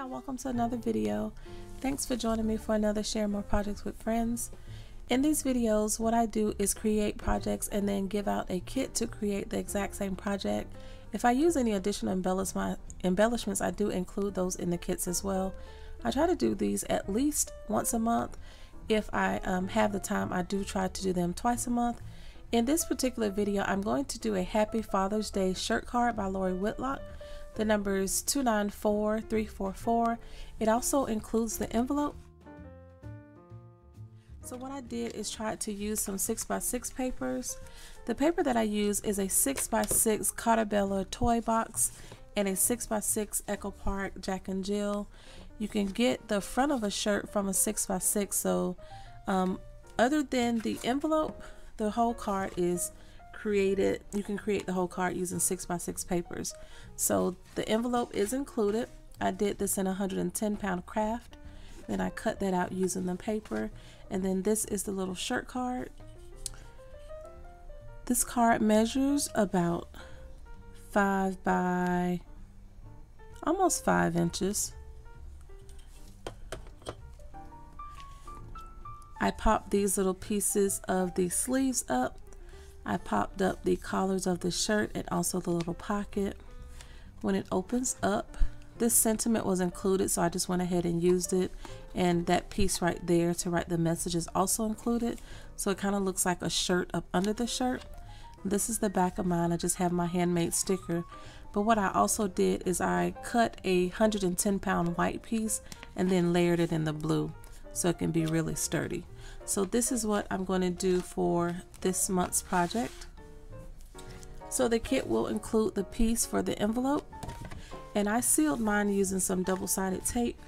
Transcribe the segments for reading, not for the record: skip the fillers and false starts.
y'all, welcome to another video. Thanks for joining me for another Sharingmoore Projects with Friends. In these videos, what I do is create projects and then give out a kit to create the exact same project. If I use any additional embellishments, I do include those in the kits as well. I try to do these at least once a month. If I have the time, I do try to do them twice a month. In this particular video, I'm going to do a Happy Father's Day shirt card by Lori Whitlock. The number is 294344. It also includes the envelope. So what I did is try to use some 6x6 papers. The paper that I use is a 6x6 Cartabella toy box and a 6x6 Echo Park Jack and Jill. You can get the front of a shirt from a 6x6. So other than the envelope, the whole card is created. You can create the whole card using 6x6 papers. So the envelope is included. I did this in 110-pound craft. Then I cut that out using the paper. And then this is the little shirt card. This card measures about 5 by almost 5 inches. I popped these little pieces of the sleeves up. I popped up the collars of the shirt and also the little pocket. When it opens up, this sentiment was included, so I just went ahead and used it. And that piece right there to write the message is also included. So it kind of looks like a shirt up under the shirt. This is the back of mine. I just have my handmade sticker. But what I also did is I cut a 110-pound white piece and then layered it in the blue so it can be really sturdy. So this is what I'm going to do for this month's project. So the kit will include the piece for the envelope, and I sealed mine using some double-sided tape.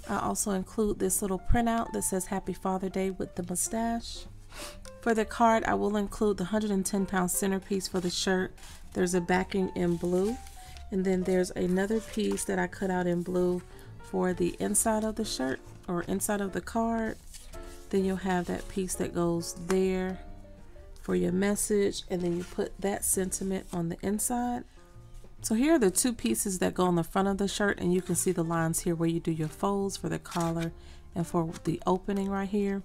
I also include this little printout that says Happy Father Day with the mustache. For the card, I will include the 110-pound centerpiece for the shirt. There's a backing in blue, and then there's another piece that I cut out in blue for the inside of the shirt or inside of the card. Then you'll have that piece that goes there for your message, and then you put that sentiment on the inside. So here are the two pieces that go on the front of the shirt, and you can see the lines here where you do your folds for the collar and for the opening right here.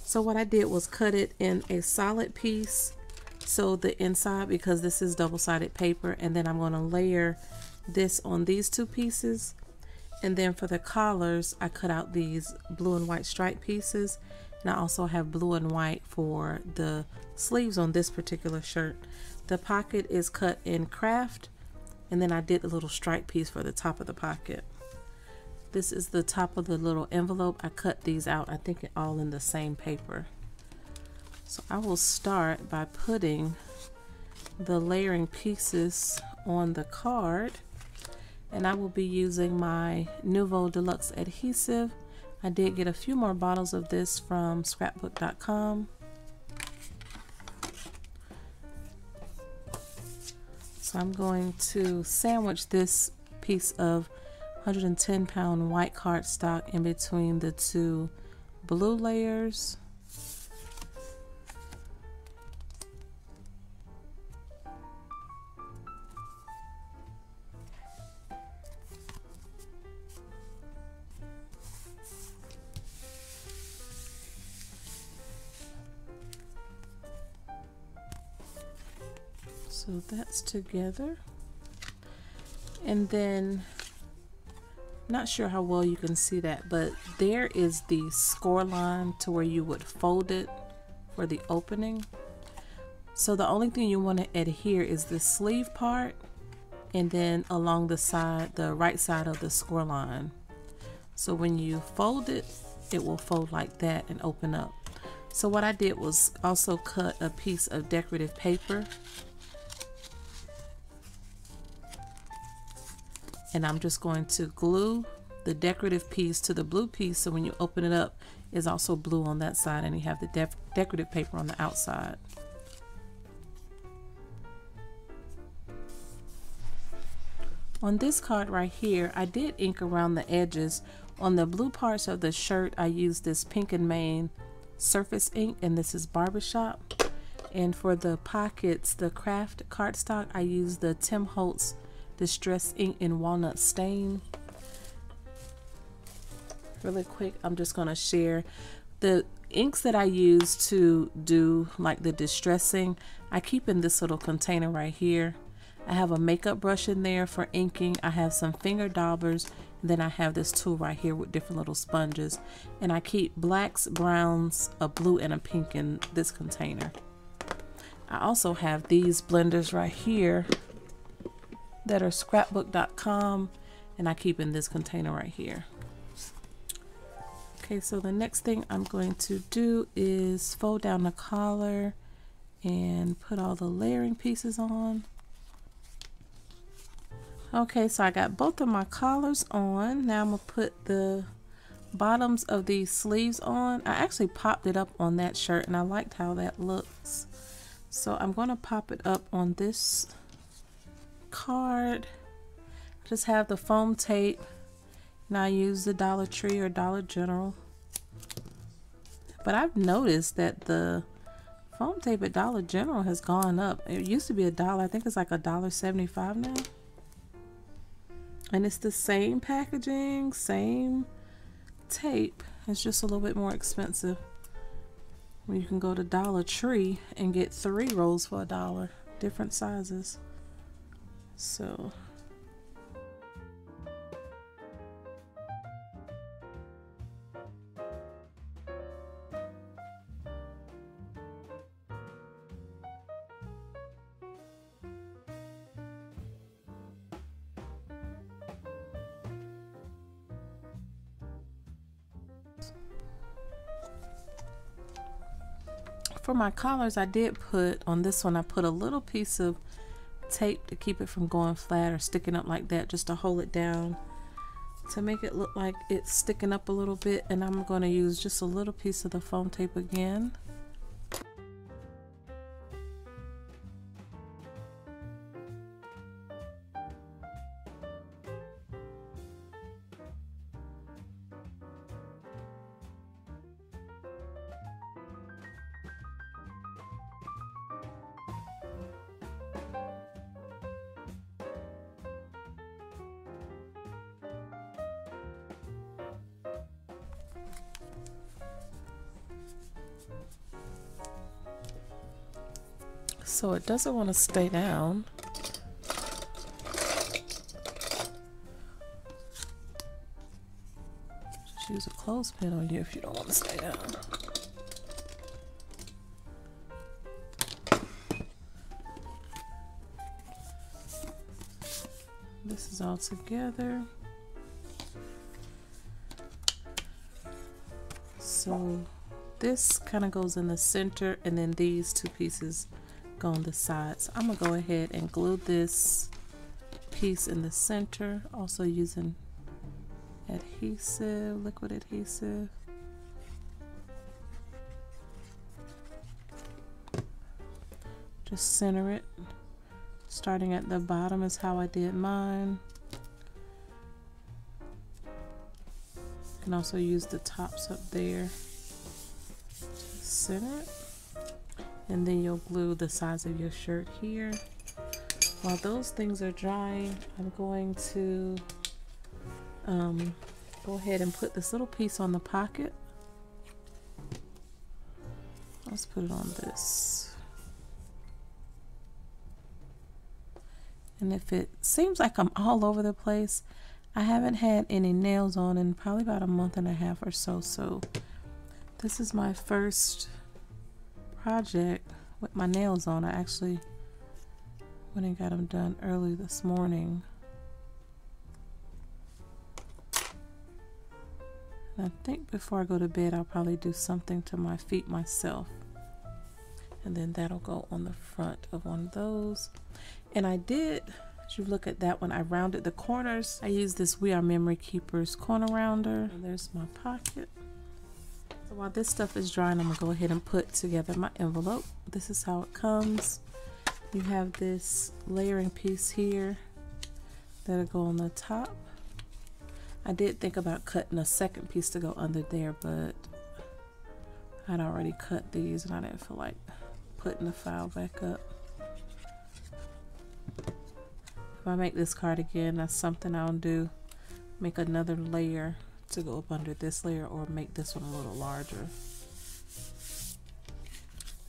So what I did was cut it in a solid piece, so the inside, because this is double-sided paper, and then I'm going to layer this on these two pieces. And then for the collars, I cut out these blue and white stripe pieces, and I also have blue and white for the sleeves on this particular shirt. The pocket is cut in craft, and then I did a little stripe piece for the top of the pocket. This is the top of the little envelope. I cut these out, I think all in the same paper. So I will start by putting the layering pieces on the card. And I will be using my Nouveau Deluxe adhesive. I did get a few more bottles of this from scrapbook.com. So I'm going to sandwich this piece of 110-pound white cardstock in between the two blue layers. So that's together, and then not sure how well you can see that, but there is the score line to where you would fold it for the opening. So the only thing you want to adhere is the sleeve part, and then along the side, the right side of the score line. So when you fold it, it will fold like that and open up. So what I did was also cut a piece of decorative paper, and I'm just going to glue the decorative piece to the blue piece, so when you open it up, it's also blue on that side, and you have the decorative paper on the outside. On this card right here, I did ink around the edges. On the blue parts of the shirt, I used this Pink and Main surface ink, and this is Barbershop. And for the pockets, the craft cardstock, I used the Tim Holtz Distress Ink in Walnut Stain. Really quick, I'm just going to share the inks that I use to do like the distressing. I keep in this little container right here. I have a makeup brush in there for inking. I have some finger daubers. And then I have this tool right here with different little sponges. And I keep blacks, browns, a blue, and a pink in this container. I also have these blenders right here that are scrapbook.com, and I keep in this container right here. Okay, so the next thing I'm going to do is fold down the collar and put all the layering pieces on. Okay, so I got both of my collars on. Now I'm gonna put the bottoms of these sleeves on. I actually popped it up on that shirt and I liked how that looks. So I'm gonna pop it up on this card. Just have the foam tape, and I use the Dollar Tree or Dollar General. But I've noticed that the foam tape at Dollar General has gone up. It used to be $1. I think it's like $1.75 now. And it's the same packaging, same tape. It's just a little bit more expensive. When you can go to Dollar Tree and get 3 rolls for $1, different sizes. So for my collars, I did put on this one, I put a little piece of tape to keep it from going flat or sticking up like that, just to hold it down to make it look like it's sticking up a little bit. And I'm going to use just a little piece of the foam tape again. So it doesn't want to stay down. Just use a clothespin on you if you don't want to stay down. This is all together. So this kind of goes in the center, and then these two pieces go on the sides. I'm gonna go ahead and glue this piece in the center, also using adhesive, liquid adhesive. Just center it. Starting at the bottom is how I did mine. You can also use the tops up there. Just center it. And then you'll glue the sides of your shirt here. While those things are drying, I'm going to go ahead and put this little piece on the pocket. Let's put it on this. And if it seems like I'm all over the place, I haven't had any nails on in probably about a month and a half or so. So this is my first project with my nails on. I actually went and got them done early this morning. And I think before I go to bed, I'll probably do something to my feet myself. And then that'll go on the front of one of those. And I did, as you look at that one, I rounded the corners. I used this We Are Memory Keepers corner rounder. And there's my pocket. So while this stuff is drying, I'm gonna go ahead and put together my envelope. This is how it comes. You have this layering piece here that'll go on the top. I did think about cutting a second piece to go under there, but I'd already cut these and I didn't feel like putting the file back up. If I make this card again, that's something I'll do. Make another layer to go up under this layer, or make this one a little larger.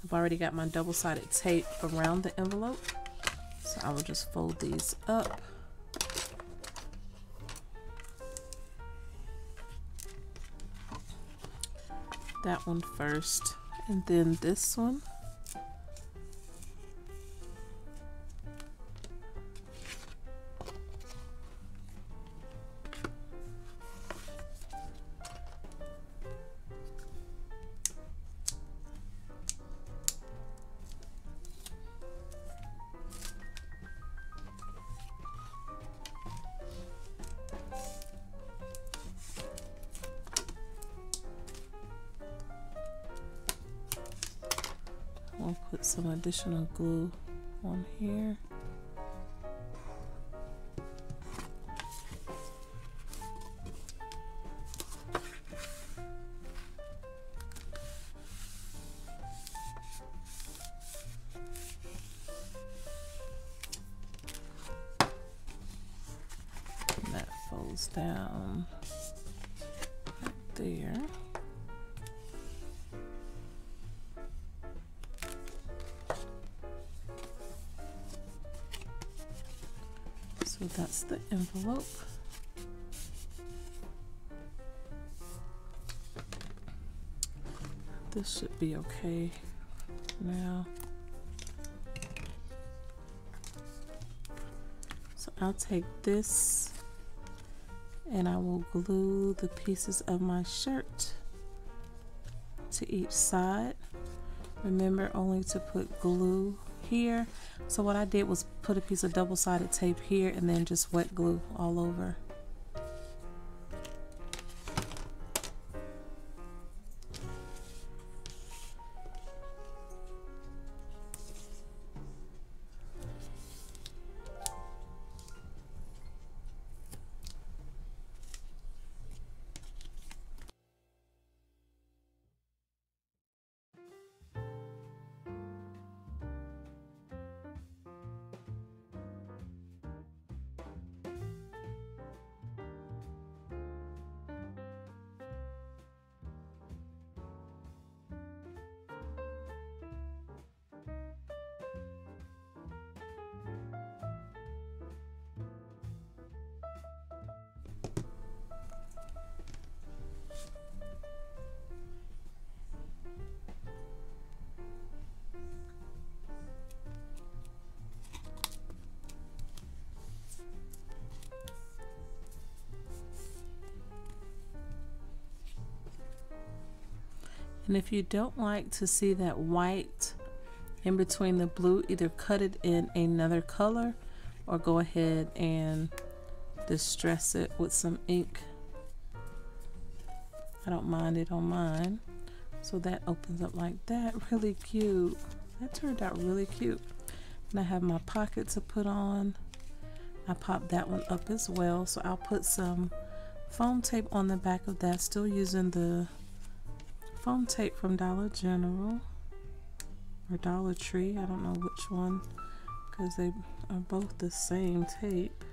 I've already got my double-sided tape around the envelope, so I will just fold these up. That one first, and then this one. I'll put some additional glue on here. And that folds down right there. So that's the envelope. This should be okay now. So I'll take this and I will glue the pieces of my shirt to each side. Remember only to put glue here. So what I did was put a piece of double-sided tape here and then just wet glue all over. And if you don't like to see that white in between the blue, either cut it in another color or go ahead and distress it with some ink. I don't mind it on mine. So that opens up like that. Really cute. That turned out really cute. And I have my pocket to put on. I popped that one up as well. So I'll put some foam tape on the back of that, still using the foam tape from Dollar General or Dollar Tree. I don't know which one because they are both the same tape.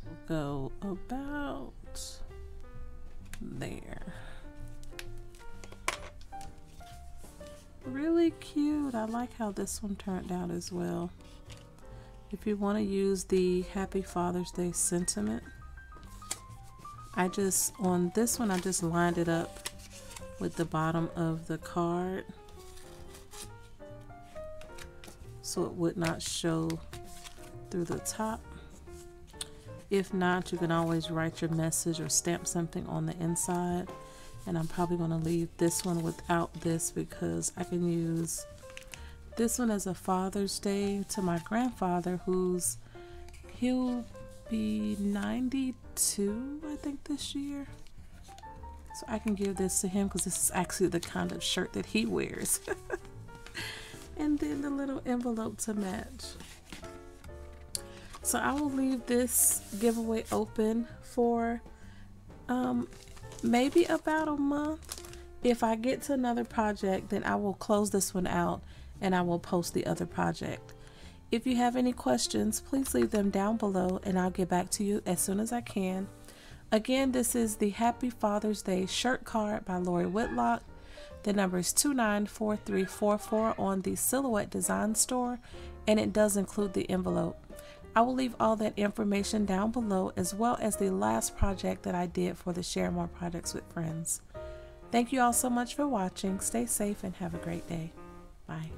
We'll go about there. Really cute. I like how this one turned out as well. If you want to use the Happy Father's Day sentiment, on this one I just lined it up with the bottom of the card so it would not show through the top. If not, you can always write your message or stamp something on the inside, and I'm probably going to leave this one without this because I can use this one as a Father's Day to my grandfather, he'll be 92 I think this year, so I can give this to him because this is actually the kind of shirt that he wears. And then the little envelope to match. So I will leave this giveaway open for maybe about a month. If I get to another project, then I will close this one out and I will post the other project. If you have any questions, please leave them down below and I'll get back to you as soon as I can. Again, this is the Happy Father's Day shirt card by Lori Whitlock. The number is 294344 on the Silhouette Design Store, and it does include the envelope. I will leave all that information down below, as well as the last project that I did for the Sharingmoore Projects with Friends. Thank you all so much for watching. Stay safe and have a great day. Bye.